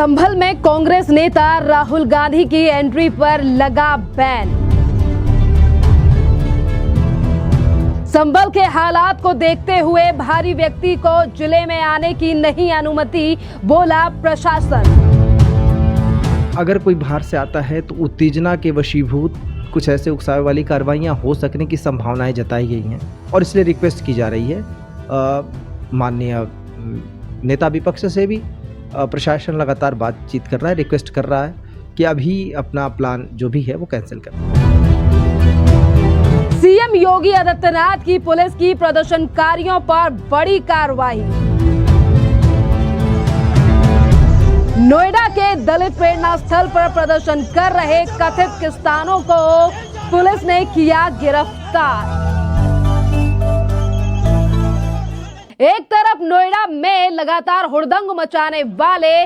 संभल में कांग्रेस नेता राहुल गांधी की एंट्री पर लगा बैन। संभल के हालात को देखते हुए भारी व्यक्ति को जिले में आने की नहीं अनुमति, बोला प्रशासन। अगर कोई बाहर से आता है तो उत्तेजना के वशीभूत कुछ ऐसे उकसावे वाली कार्रवाइयाँ हो सकने की संभावनाएं जताई गई हैं और इसलिए रिक्वेस्ट की जा रही है माननीय नेता विपक्ष से भी प्रशासन लगातार बातचीत कर रहा है, रिक्वेस्ट कर रहा है कि अभी अपना प्लान जो भी है वो कैंसिल कर। सीएम योगी आदित्यनाथ की पुलिस की प्रदर्शनकारियों पर बड़ी कार्रवाई। नोएडा के दलित प्रेरणा स्थल पर प्रदर्शन कर रहे कथित किसानों को पुलिस ने किया गिरफ्तार। एक तरफ नोएडा में लगातार हुड़दंग मचाने वाले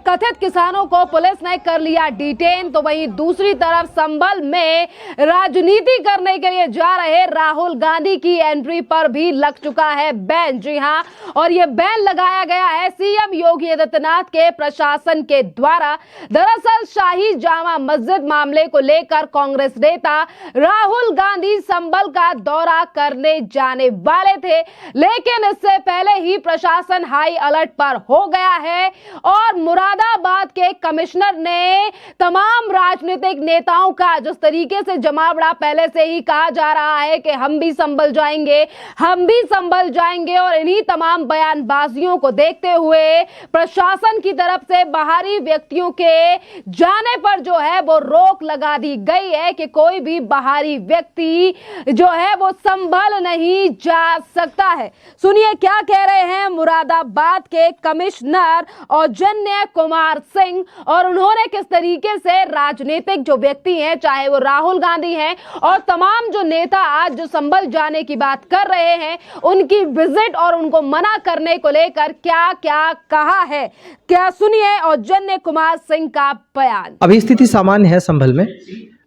कथित किसानों को पुलिस ने कर लिया डिटेन, तो वहीं दूसरी तरफ संभल में राजनीति करने के लिए जा रहे राहुल गांधी की एंट्री पर भी लग चुका है बैन। जी हां, और ये बैन लगाया गया है सीएम योगी आदित्यनाथ के प्रशासन के द्वारा। दरअसल शाही जामा मस्जिद मामले को लेकर कांग्रेस नेता राहुल गांधी संभल का दौरा करने जाने वाले थे, लेकिन इससे पहले ही प्रशासन हाई अलर्ट पर हो गया है और मुरादाबाद के कमिश्नर ने तमाम राजनीतिक नेताओं का जिस तरीके से जमावड़ा पहले से ही कहा जा रहा है कि हम भी संभल जाएंगे, हम भी संभल जाएंगे, और इन्हीं तमाम बयानबाजियों को देखते हुए प्रशासन की तरफ से बाहरी व्यक्तियों के जाने पर जो है वो रोक लगा दी गई है कि कोई भी बाहरी व्यक्ति जो है वो संभल नहीं जा सकता है। सुनिए क्या कह रहे हैं मुरादाबाद के कमिश्नर औजन्य कुमार सिंह, और उन्होंने किस तरीके से राजनीतिक जो व्यक्ति हैं, चाहे वो राहुल गांधी हैं और तमाम जो नेता आज जो संभल जाने की बात कर रहे हैं, उनकी विजिट और उनको मना करने को लेकर क्या क्या कहा है, क्या सुनिए औजन्य कुमार सिंह का बयान। अभी स्थिति सामान्य है संभल में,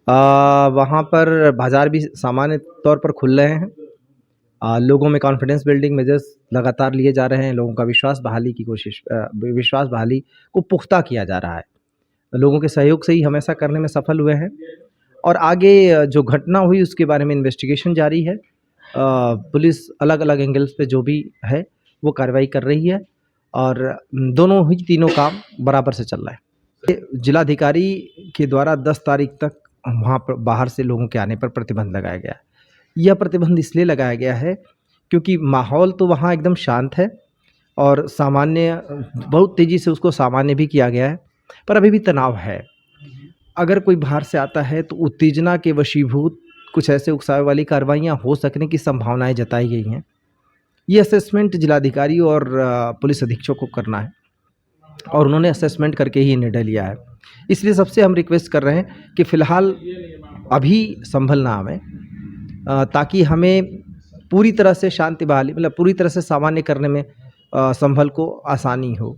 वहाँ पर बाजार भी सामान्य तौर पर खुल रहे हैं, लोगों में कॉन्फिडेंस बिल्डिंग मेजर्स लगातार लिए जा रहे हैं, लोगों का विश्वास बहाली को पुख्ता किया जा रहा है। लोगों के सहयोग से ही हम ऐसा करने में सफल हुए हैं और आगे जो घटना हुई उसके बारे में इन्वेस्टिगेशन जारी है। पुलिस अलग अलग एंगल्स पे जो भी है वो कार्रवाई कर रही है और दोनों ही तीनों काम बराबर से चल रहा है। जिलाधिकारी के द्वारा 10 तारीख तक वहाँ पर बाहर से लोगों के आने पर प्रतिबंध लगाया गया है। यह प्रतिबंध इसलिए लगाया गया है क्योंकि माहौल तो वहाँ एकदम शांत है और सामान्य बहुत तेज़ी से उसको सामान्य भी किया गया है, पर अभी भी तनाव है। अगर कोई बाहर से आता है तो उत्तेजना के वशीभूत कुछ ऐसे उकसावे वाली कार्रवाइयाँ हो सकने की संभावनाएं जताई गई हैं। ये असेसमेंट जिलाधिकारी और पुलिस अधीक्षक को करना है और उन्होंने असेसमेंट करके ही निर्णय लिया है। इसलिए सबसे हम रिक्वेस्ट कर रहे हैं कि फ़िलहाल अभी संभल ना आवे, ताकि हमें पूरी तरह से शांति बहाली पूरी तरह से सामान्य करने में संभल को आसानी हो।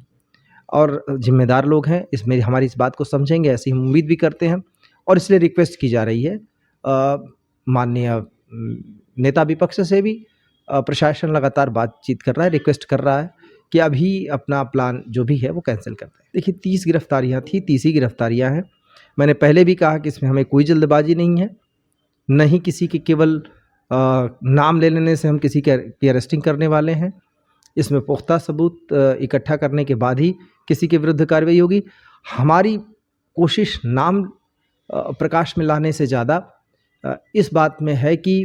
और जिम्मेदार लोग हैं इसमें हमारी इस बात को समझेंगे, ऐसी हम उम्मीद भी करते हैं और इसलिए रिक्वेस्ट की जा रही है माननीय नेता विपक्ष से भी प्रशासन लगातार बातचीत कर रहा है, रिक्वेस्ट कर रहा है कि अभी अपना प्लान जो भी है वो कैंसिल कर दें। देखिए 30 गिरफ्तारियाँ थी, 30 ही गिरफ्तारियाँ हैं। मैंने पहले भी कहा कि इसमें हमें कोई जल्दबाजी नहीं है, नहीं किसी के केवल नाम ले लेने से हम किसी की अरेस्टिंग करने वाले हैं। इसमें पुख्ता सबूत इकट्ठा करने के बाद ही किसी के विरुद्ध कार्रवाई होगी। हमारी कोशिश नाम प्रकाश में लाने से ज़्यादा इस बात में है कि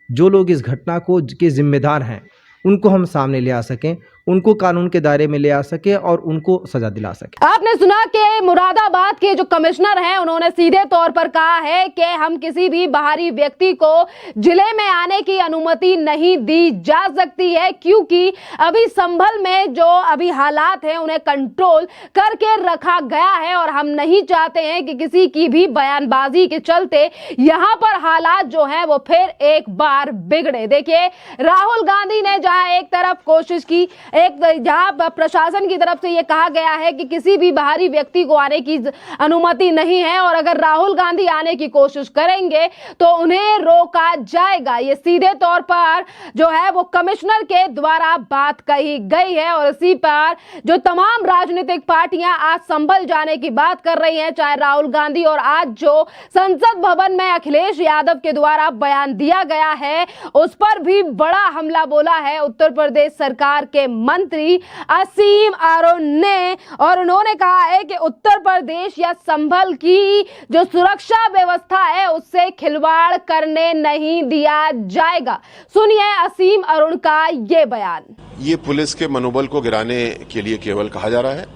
जो लोग इस घटना को के जिम्मेदार हैं उनको हम सामने ले आ सकें, उनको कानून के दायरे में ले आ सके और उनको सजा दिला सके। आपने सुना कि मुरादाबाद के जो कमिश्नर हैं उन्होंने सीधे तौर पर कहा है कि हम किसी भी बाहरी व्यक्ति को जिले में आने की अनुमति नहीं दी जा सकती है, क्योंकि अभी संभल में जो अभी हालात हैं उन्हें कंट्रोल करके रखा गया है और हम नहीं चाहते हैं कि किसी की भी बयानबाजी के चलते यहाँ पर हालात जो हैं वो फिर एक बार बिगड़े। देखिए राहुल गांधी ने जहाँ एक तरफ कोशिश की, एक जहां प्रशासन की तरफ से ये कहा गया है कि किसी भी बाहरी व्यक्ति को आने की अनुमति नहीं है और अगर राहुल गांधी आने की कोशिश करेंगे तो उन्हें रोका जाएगा। ये सीधे तौर पर जो है वो कमिश्नर के द्वारा बात कही गई है और इसी पर जो तमाम राजनीतिक पार्टियां आज संभल जाने की बात कर रही हैं, चाहे राहुल गांधी और आज जो संसद भवन में अखिलेश यादव के द्वारा बयान दिया गया है उस पर भी बड़ा हमला बोला है उत्तर प्रदेश सरकार के मंत्री असीम अरुण ने और उन्होंने कहा है कि उत्तर प्रदेश या संभल की जो सुरक्षा व्यवस्था है उससे खिलवाड़ करने नहीं दिया जाएगा। सुनिए असीम अरुण का ये बयान। ये पुलिस के मनोबल को गिराने के लिए केवल कहा जा रहा है।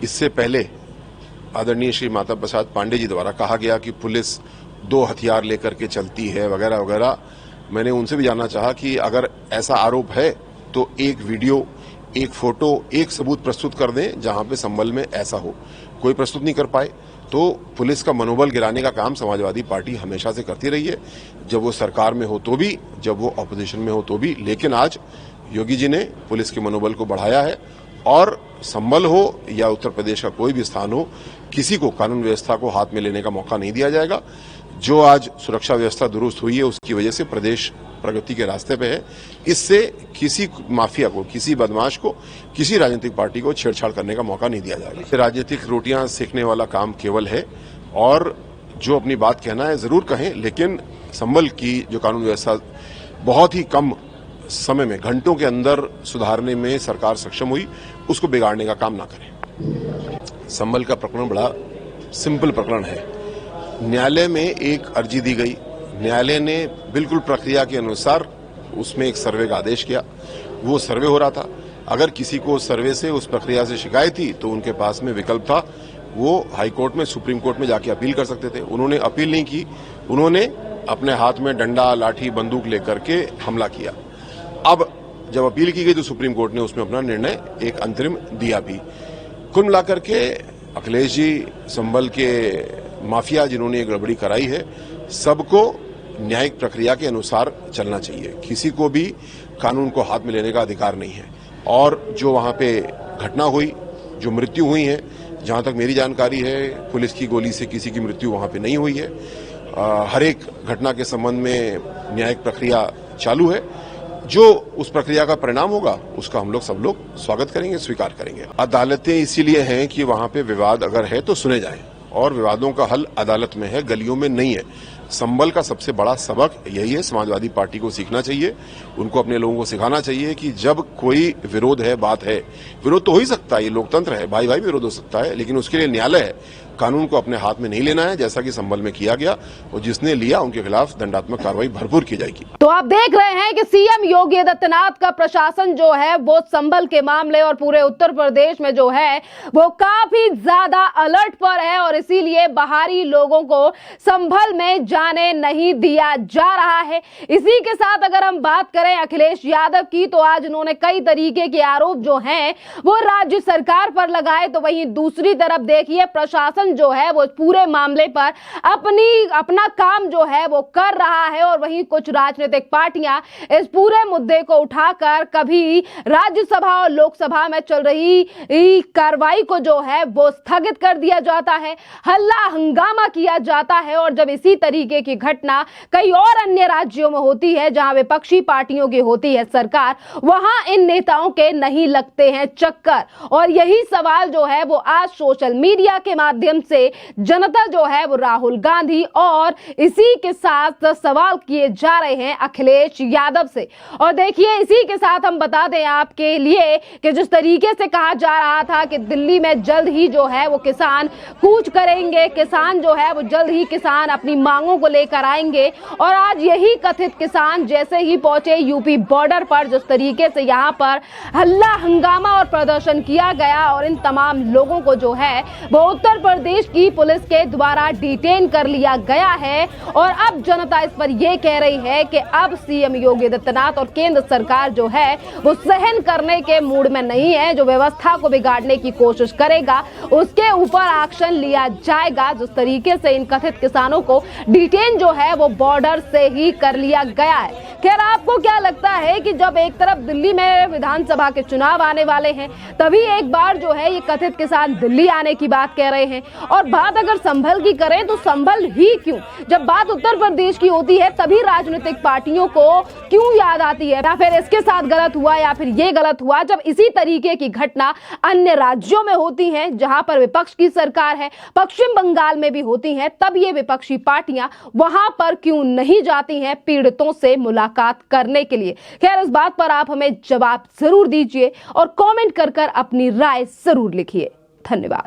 इससे पहले आदरणीय श्री माता प्रसाद पांडे जी द्वारा कहा गया कि पुलिस 2 हथियार लेकर के चलती है वगैरह वगैरह। मैंने उनसे भी जानना चाहा कि अगर ऐसा आरोप है तो एक वीडियो, एक फोटो, एक सबूत प्रस्तुत कर दें जहां पे संभल में ऐसा हो। कोई प्रस्तुत नहीं कर पाए तो पुलिस का मनोबल गिराने का काम समाजवादी पार्टी हमेशा से करती रही है, जब वो सरकार में हो तो भी, जब वो ऑपोजिशन में हो तो भी। लेकिन आज योगी जी ने पुलिस के मनोबल को बढ़ाया है और संभल हो या उत्तर प्रदेश का कोई भी स्थान हो, किसी को कानून व्यवस्था को हाथ में लेने का मौका नहीं दिया जाएगा। जो आज सुरक्षा व्यवस्था दुरुस्त हुई है उसकी वजह से प्रदेश प्रगति के रास्ते पे है। इससे किसी माफिया को, किसी बदमाश को, किसी राजनीतिक पार्टी को छेड़छाड़ करने का मौका नहीं दिया जाएगा। राजनीतिक रोटियां सेकने वाला काम केवल है और जो अपनी बात कहना है जरूर कहें, लेकिन संभल की जो कानून व्यवस्था बहुत ही कम समय में, घंटों के अंदर सुधारने में सरकार सक्षम हुई, उसको बिगाड़ने का काम ना करें। संभल का प्रकरण बड़ा सिंपल प्रकरण है। न्यायालय में एक अर्जी दी गई, न्यायालय ने बिल्कुल प्रक्रिया के अनुसार उसमें एक सर्वे का आदेश किया। वो सर्वे हो रहा था। अगर किसी को सर्वे से, उस प्रक्रिया से शिकायत थी तो उनके पास में विकल्प था, वो हाई कोर्ट में, सुप्रीम कोर्ट में जाके अपील कर सकते थे। उन्होंने अपील नहीं की, उन्होंने अपने हाथ में डंडा, लाठी, बंदूक लेकर के हमला किया। अब जब अपील की गई तो सुप्रीम कोर्ट ने उसमें अपना निर्णय एक अंतरिम दिया भी। कुल मिलाकर के अखिलेश जी, संभल के माफिया जिन्होंने ये गड़बड़ी कराई है, सबको न्यायिक प्रक्रिया के अनुसार चलना चाहिए। किसी को भी कानून को हाथ में लेने का अधिकार नहीं है। और जो वहां पे घटना हुई, जो मृत्यु हुई है, जहां तक मेरी जानकारी है पुलिस की गोली से किसी की मृत्यु वहां पे नहीं हुई है। हर एक घटना के संबंध में न्यायिक प्रक्रिया चालू है। जो उस प्रक्रिया का परिणाम होगा उसका हम लोग सब लोग स्वागत करेंगे, स्वीकार करेंगे। अदालतें इसीलिए हैं कि वहां पे विवाद अगर है तो सुने जाएं और विवादों का हल अदालत में है, गलियों में नहीं है। संभल का सबसे बड़ा सबक यही है, समाजवादी पार्टी को सीखना चाहिए, उनको अपने लोगों को सिखाना चाहिए कि जब कोई विरोध है, बात है, विरोध तो हो ही सकता है, ये लोकतंत्र है, भाई भाई विरोध हो सकता है, लेकिन उसके लिए न्यायालय है। कानून को अपने हाथ में नहीं लेना है, जैसा कि संभल में किया गया, और जिसने लिया उनके खिलाफ दंडात्मक कार्रवाई भरपूर की जाएगी। तो आप देख रहे हैं कि सीएम योगी आदित्यनाथ का प्रशासन जो है वो संभल के मामले और पूरे उत्तर प्रदेश में जो है वो काफी ज्यादा अलर्ट पर है और इसीलिए बाहरी लोगों को संभल में जाने नहीं दिया जा रहा है। इसी के साथ अगर हम बात करें अखिलेश यादव की, तो आज उन्होंने कई तरीके के आरोप जो हैं वो राज्य सरकार पर लगाए, तो वहीं दूसरी तरफ देखिए प्रशासन जो है वो पूरे मामले पर अपना काम जो है वो कर रहा है और वहीं कुछ राजनीतिक पार्टियां इस पूरे मुद्दे को उठाकर कभी राज्यसभा और लोकसभा में चल रही कार्रवाई को जो है वो स्थगित कर दिया जाता है, हल्ला हंगामा किया जाता है। और जब इसी तरीके की घटना कई और अन्य राज्यों में होती है जहां विपक्षी पार्टियों की होती है सरकार, वहां इन नेताओं के नहीं लगते हैं चक्कर। और यही सवाल जो है वो आज सोशल मीडिया के माध्यम से जनता जो है वो राहुल गांधी और इसी के साथ सवाल किए जा रहे हैं अखिलेश यादव से। और देखिए इसी के साथ हम बता दें आपके लिए कि जिस तरीके से कहा जा रहा था कि दिल्ली में जल्द ही जो है वो किसान कूच करेंगे, किसान जो है वो जल्द ही किसान अपनी मांगों को लेकर आएंगे, और आज यही कथित किसान जैसे ही पहुंचे यूपी बॉर्डर पर, जिस तरीके से यहां पर हल्ला हंगामा और प्रदर्शन किया गया और इन तमाम लोगों को जो है वो उत्तर प्रदेश प्रदेश की पुलिस के द्वारा डिटेन कर लिया गया है और अब जनता इस पर यह कह रही है कि अब सीएम योगी आदित्यनाथ और केंद्र सरकार जो है वो सहन करने के मूड में नहीं है। जो व्यवस्था को बिगाड़ने की कोशिश करेगा उसके ऊपर एक्शन लिया जाएगा। जिस तरीके से इन कथित किसानों को डिटेन जो है वो बॉर्डर से ही कर लिया गया है। खैर, आपको क्या लगता है कि जब एक तरफ दिल्ली में विधानसभा के चुनाव आने वाले हैं, तभी एक बार जो है ये कथित किसान दिल्ली आने की बात कह रहे हैं, और बात अगर संभल की करें तो संभल ही क्यों, जब बात उत्तर प्रदेश की होती है तभी राजनीतिक पार्टियों को क्यों याद आती है? या फिर इसके साथ गलत हुआ या फिर ये गलत हुआ? जब इसी तरीके की घटना अन्य राज्यों में होती है जहां पर विपक्ष की सरकार है, पश्चिम बंगाल में भी होती है, तब ये विपक्षी पार्टियां वहां पर क्यों नहीं जाती हैं पीड़ितों से मुलाकात करने के लिए? खैर, इस बात पर आप हमें जवाब जरूर दीजिए और कमेंट कर अपनी राय जरूर लिखिए। धन्यवाद।